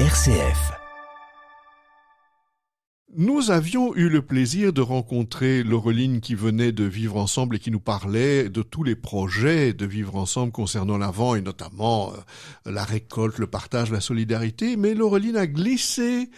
RCF. Nous avions eu le plaisir de rencontrer Laureline qui venait de Vivre Ensemble et qui nous parlait de tous les projets de Vivre Ensemble concernant l'Avent et notamment la récolte, le partage, la solidarité. Mais Laureline a glissé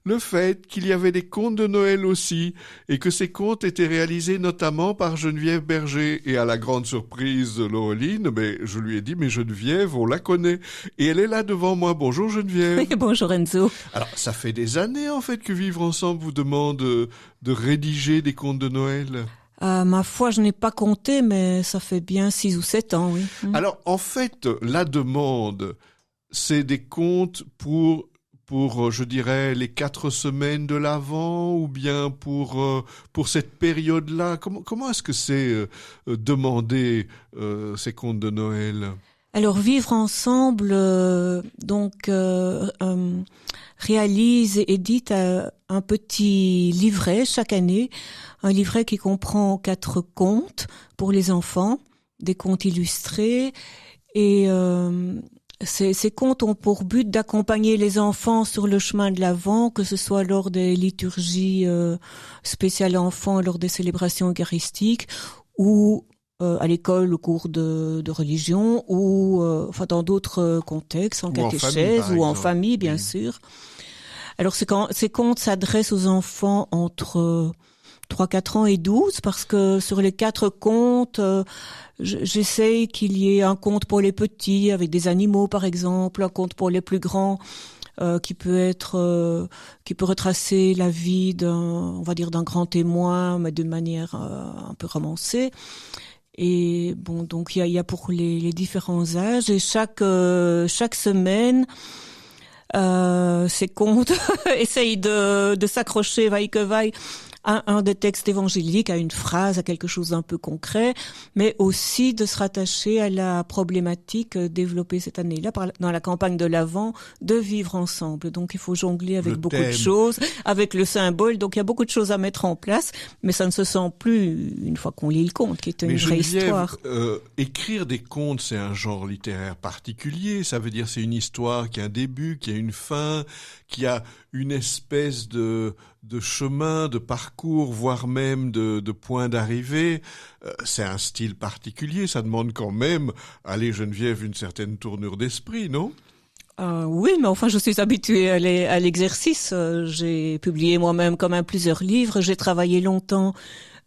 le fait qu'il y avait des contes de Noël aussi et que ces contes étaient réalisés notamment par Geneviève Berger. Et à la grande surprise de Laureline, je lui ai dit, mais Geneviève, on la connaît. Et elle est là devant moi. Bonjour Geneviève. Oui, bonjour Enzo. Alors, ça fait des années en fait que Vivre Ensemble vous demande de rédiger des contes de Noël. Ma foi, je n'ai pas compté, mais ça fait bien 6 ou 7 ans, oui. Alors, en fait, la demande, c'est des contes pour je dirais, les 4 semaines de l'Avent ou bien pour cette période-là. Comment est-ce que c'est demandé, ces contes de Noël ? Alors, Vivre Ensemble, réalise et édite un petit livret chaque année, un livret qui comprend 4 contes pour les enfants, des contes illustrés et ces contes ont pour but d'accompagner les enfants sur le chemin de l'Avent, que ce soit lors des liturgies spéciales enfants, lors des célébrations eucharistiques, ou à l'école, au cours de religion, ou dans d'autres contextes, en catéchèse ou en famille, bien sûr. Alors ces contes s'adressent aux enfants entre 3, 4 ans et 12, parce que sur les 4 contes, j'essaye qu'il y ait un conte pour les petits, avec des animaux par exemple, un conte pour les plus grands, qui peut retracer la vie d'un grand témoin, mais de manière un peu romancée. Et bon, donc il y a pour les différents âges, et chaque semaine, ces contes essayent de s'accrocher, vaille que vaille, à un des textes évangéliques, à une phrase, à quelque chose d'un peu concret, mais aussi de se rattacher à la problématique développée cette année-là dans la campagne de l'Avent de Vivre Ensemble. Donc il faut jongler avec beaucoup de choses, avec le symbole, donc il y a beaucoup de choses à mettre en place, mais ça ne se sent plus une fois qu'on lit le conte, qui est une vraie histoire. Écrire des contes, c'est un genre littéraire particulier, ça veut dire c'est une histoire qui a un début, qui a une fin, qui a une espèce de chemin, de parcours, voire même de point d'arrivée. C'est un style particulier, ça demande quand même, allez Geneviève, une certaine tournure d'esprit, non ? Oui, mais enfin, je suis habituée à l'exercice. J'ai publié moi-même quand même plusieurs livres. J'ai travaillé longtemps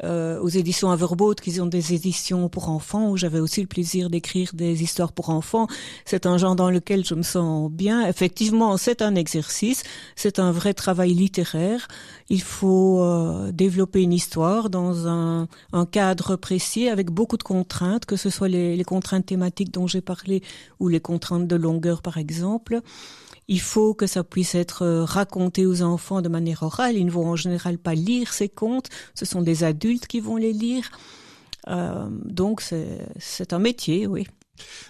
aux éditions Averboot, qui ont des éditions pour enfants, où j'avais aussi le plaisir d'écrire des histoires pour enfants. C'est un genre dans lequel je me sens bien. Effectivement, c'est un exercice, c'est un vrai travail littéraire. Il faut développer une histoire dans un cadre précis, avec beaucoup de contraintes, que ce soit les contraintes thématiques dont j'ai parlé, ou les contraintes de longueur, par exemple. Il faut que ça puisse être raconté aux enfants de manière orale. Ils ne vont en général pas lire ces contes. Ce sont des adultes qui vont les lire. Donc c'est un métier, oui.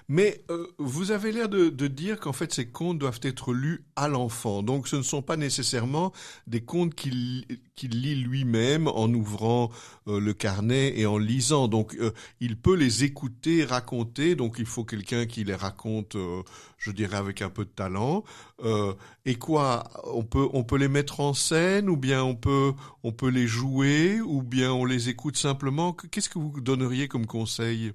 Mais vous avez l'air de dire qu'en fait ces contes doivent être lus à l'enfant. Donc ce ne sont pas nécessairement des contes qu'il lit lui-même en ouvrant le carnet et en lisant. Donc il peut les écouter, raconter. Donc il faut quelqu'un qui les raconte, je dirais avec un peu de talent. Et quoi, on peut les mettre en scène, ou bien on peut les jouer, ou bien on les écoute simplement. Qu'est-ce que vous donneriez comme conseil ?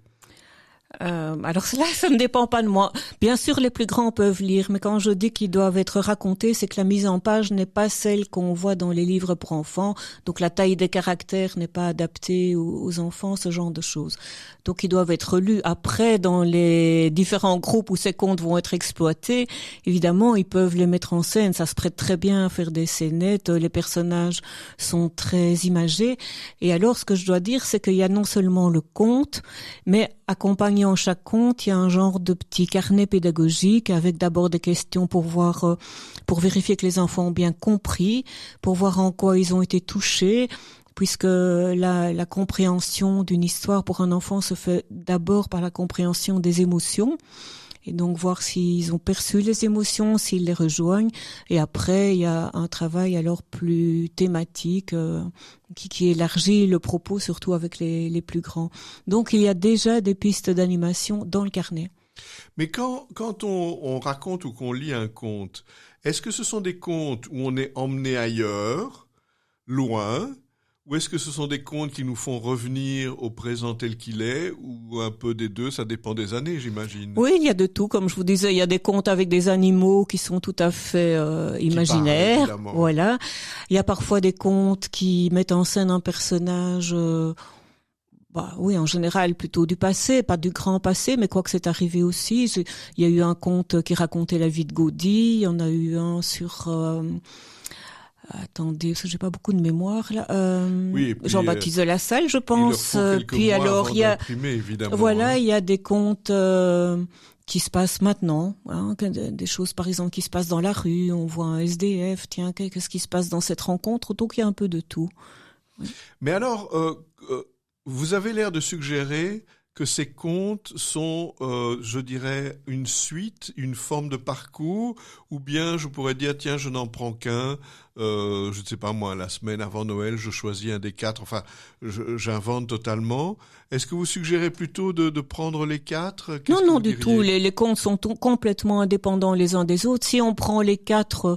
Alors cela, ça ne dépend pas de moi. Bien sûr, les plus grands peuvent lire, mais quand je dis qu'ils doivent être racontés, c'est que la mise en page n'est pas celle qu'on voit dans les livres pour enfants. Donc la taille des caractères n'est pas adaptée aux enfants, ce genre de choses. Donc ils doivent être lus. Après, dans les différents groupes où ces contes vont être exploités, évidemment, ils peuvent les mettre en scène. Ça se prête très bien à faire des scénettes. Les personnages sont très imagés. Et alors, ce que je dois dire, c'est qu'il y a non seulement le conte, mais accompagnant chaque conte, il y a un genre de petit carnet pédagogique avec d'abord des questions pour vérifier que les enfants ont bien compris, pour voir en quoi ils ont été touchés, puisque la compréhension d'une histoire pour un enfant se fait d'abord par la compréhension des émotions. Et donc voir s'ils ont perçu les émotions, s'ils les rejoignent. Et après, il y a un travail alors plus thématique qui élargit le propos, surtout avec les plus grands. Donc il y a déjà des pistes d'animation dans le carnet. Mais quand on raconte ou qu'on lit un conte, est-ce que ce sont des contes où on est emmené ailleurs, loin, ou est-ce que ce sont des contes qui nous font revenir au présent tel qu'il est, ou un peu des deux, ça dépend des années, j'imagine. Oui, il y a de tout. Comme je vous disais, il y a des contes avec des animaux qui sont tout à fait imaginaires. Parlent, voilà. Il y a parfois des contes qui mettent en scène un personnage, oui, en général plutôt du passé, pas du grand passé, mais quoi que c'est arrivé aussi. Il y a eu un conte qui racontait la vie de Gaudí. Il y en a eu un sur... attendez, parce que j'ai pas beaucoup de mémoire là. Oui, et puis, Jean-Baptiste de La Salle, je pense. Il leur faut quelques puis mois alors avant il y a évidemment. voilà, il y a des contes qui se passent maintenant, hein, des choses par exemple qui se passent dans la rue, on voit un SDF, tiens, qu'est-ce qui se passe dans cette rencontre? Donc il y a un peu de tout. Oui. Mais alors, vous avez l'air de suggérer que ces contes sont, je dirais, une suite, une forme de parcours, ou bien je pourrais dire, tiens, je n'en prends qu'un, je ne sais pas moi, la semaine avant Noël, je choisis un des quatre, enfin, j'invente totalement. Est-ce que vous suggérez plutôt de prendre les quatre? Non, du tout. Les contes sont complètement indépendants les uns des autres. Si on prend les quatre,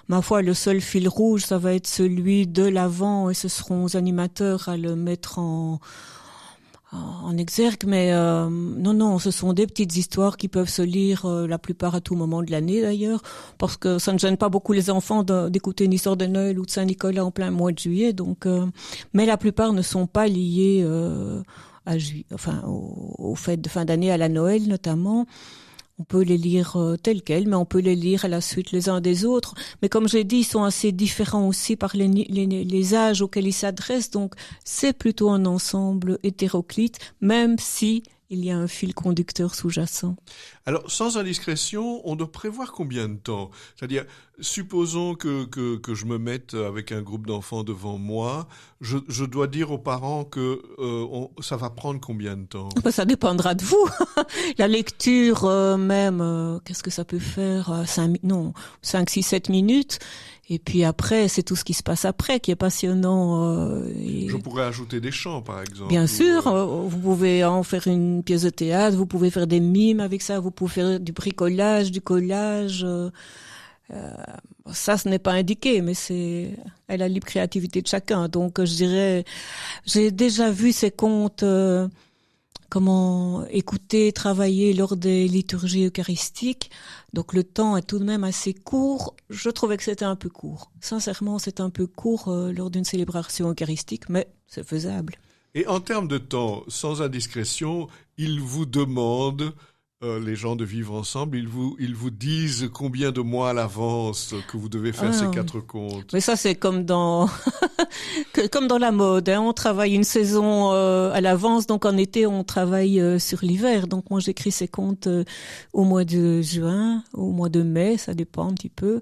ma foi, le seul fil rouge, ça va être celui de l'avant, et ce seront aux animateurs à le mettre en exergue, mais non, ce sont des petites histoires qui peuvent se lire la plupart à tout moment de l'année d'ailleurs, parce que ça ne gêne pas beaucoup les enfants d'écouter une histoire de Noël ou de Saint-Nicolas en plein mois de juillet, donc mais la plupart ne sont pas liés aux fêtes de fin d'année, à la Noël notamment. On peut les lire tels quels, mais on peut les lire à la suite les uns des autres. Mais comme j'ai dit, ils sont assez différents aussi par les âges auxquels ils s'adressent. Donc, c'est plutôt un ensemble hétéroclite, même si il y a un fil conducteur sous-jacent. Alors, sans indiscrétion, on doit prévoir combien de temps? C'est-à-dire, supposons que je me mette avec un groupe d'enfants devant moi, je dois dire aux parents que ça va prendre combien de temps? Ça dépendra de vous. La lecture même, qu'est-ce que ça peut faire? 5, 6, 7 minutes. Et puis après, c'est tout ce qui se passe après qui est passionnant. Je pourrais ajouter des chants, par exemple. Bien sûr, vous pouvez en faire une pièce de théâtre, vous pouvez faire des mimes avec ça, vous pouvez faire du bricolage, du collage. Ça, ce n'est pas indiqué, mais c'est à la libre créativité de chacun. Donc, je dirais, j'ai déjà vu ces contes... comment écouter, travailler lors des liturgies eucharistiques. Donc le temps est tout de même assez court. Je trouvais que c'était un peu court. Sincèrement, c'est un peu court lors d'une célébration eucharistique, mais c'est faisable. Et en termes de temps, sans indiscrétion, ils vous demandent, les gens de vivre ensemble, ils vous disent combien de mois à l'avance que vous devez faire ces 4 contes. Mais ça, c'est comme dans comme dans la mode. Hein. On travaille une saison à l'avance, donc en été, on travaille sur l'hiver. Donc moi, j'écris ces contes au mois de juin, au mois de mai, ça dépend un petit peu.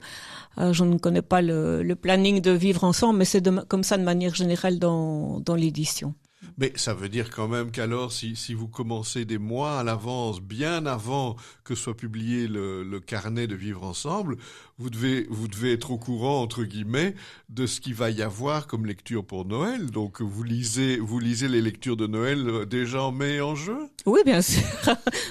Je ne connais pas le planning de vivre ensemble, mais c'est comme ça de manière générale dans l'édition. Mais ça veut dire quand même qu'alors, si vous commencez des mois à l'avance, bien avant que soit publié le carnet de vivre ensemble, vous devez être au courant, entre guillemets, de ce qu'il va y avoir comme lecture pour Noël. Donc vous lisez les lectures de Noël déjà en mai et en juin? Oui, bien sûr.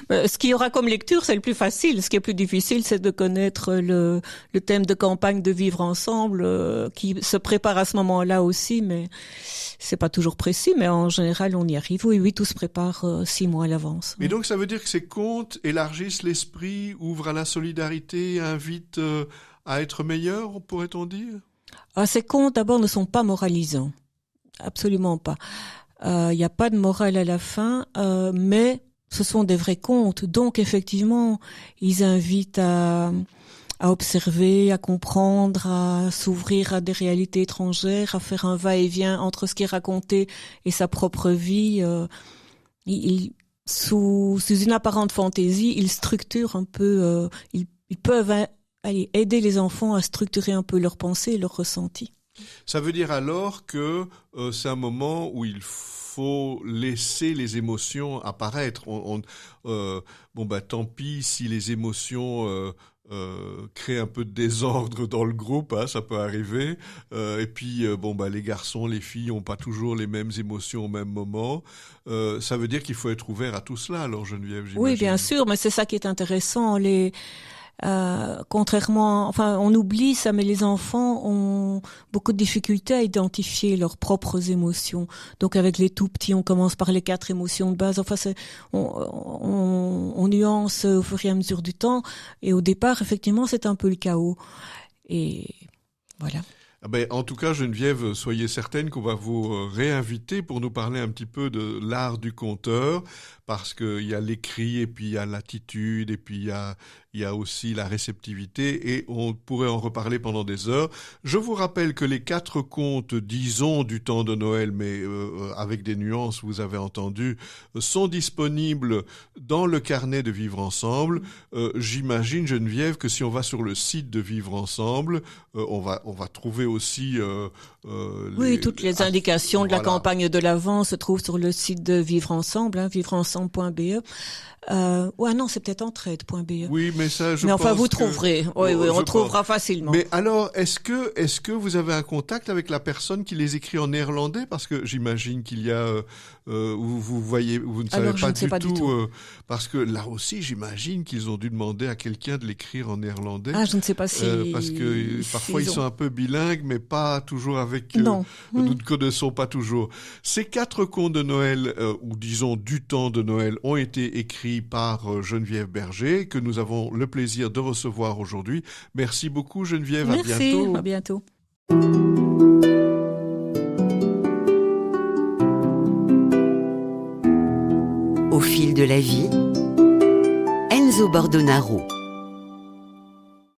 Ce qu'il y aura comme lecture, c'est le plus facile. Ce qui est plus difficile, c'est de connaître le thème de campagne de vivre ensemble, qui se prépare à ce moment-là aussi, mais c'est pas toujours précis, mais en général, on y arrive. Oui, tout se prépare 6 mois à l'avance. Et donc, ça veut dire que ces contes élargissent l'esprit, ouvrent à la solidarité, invitent à être meilleurs, pourrait-on dire? Ces contes, d'abord, ne sont pas moralisants. Absolument pas. Il n'y a pas de morale à la fin, mais ce sont des vrais contes. Donc, effectivement, ils invitent à observer, à comprendre, à s'ouvrir à des réalités étrangères, à faire un va-et-vient entre ce qui est raconté et sa propre vie. Sous une apparente fantaisie, ils structurent un peu, ils peuvent aider les enfants à structurer un peu leurs pensées et leurs ressentis. Ça veut dire alors que c'est un moment où il faut laisser les émotions apparaître. Tant pis si les émotions crée un peu de désordre dans le groupe, hein, ça peut arriver. Et puis, les garçons, les filles n'ont pas toujours les mêmes émotions au même moment. Ça veut dire qu'il faut être ouvert à tout cela, alors Geneviève, j'imagine. Oui, bien sûr, mais c'est ça qui est intéressant. On oublie ça, mais les enfants ont beaucoup de difficultés à identifier leurs propres émotions. Donc avec les tout petits, on commence par les 4 émotions de base. Enfin, on nuance au fur et à mesure du temps. Et au départ, effectivement, c'est un peu le chaos. Et voilà. En tout cas, Geneviève, soyez certaine qu'on va vous réinviter pour nous parler un petit peu de l'art du conteur, parce qu'il y a l'écrit, et puis il y a l'attitude, et puis il y a aussi la réceptivité, et on pourrait en reparler pendant des heures. Je vous rappelle que les 4 contes, disons, du temps de Noël, mais avec des nuances, vous avez entendu, sont disponibles dans le carnet de Vivre Ensemble. J'imagine, Geneviève, que si on va sur le site de Vivre Ensemble, on va trouver aussi toutes les indications de la campagne de l'Avent se trouvent sur le site de Vivre Ensemble, vivreensemble.be. Non, c'est peut-être entraide.be. Oui, mais ça, vous trouverez. On trouvera facilement. Mais alors, est-ce que vous avez un contact avec la personne qui les écrit en néerlandais? Parce que j'imagine qu'il y a, vous ne savez pas du tout. Parce que là aussi, j'imagine qu'ils ont dû demander à quelqu'un de l'écrire en néerlandais. Ah, je ne sais pas si. Parce que parfois ils sont un peu bilingues, mais pas toujours avec. Non. Nous ne connaissons pas toujours. Ces 4 contes de Noël, ou disons du temps de Noël, ont été écrits par Geneviève Berger, que nous avons le plaisir de recevoir aujourd'hui. Merci beaucoup, Geneviève. Merci, à bientôt. Au fil de la vie, Enzo Bordonaro.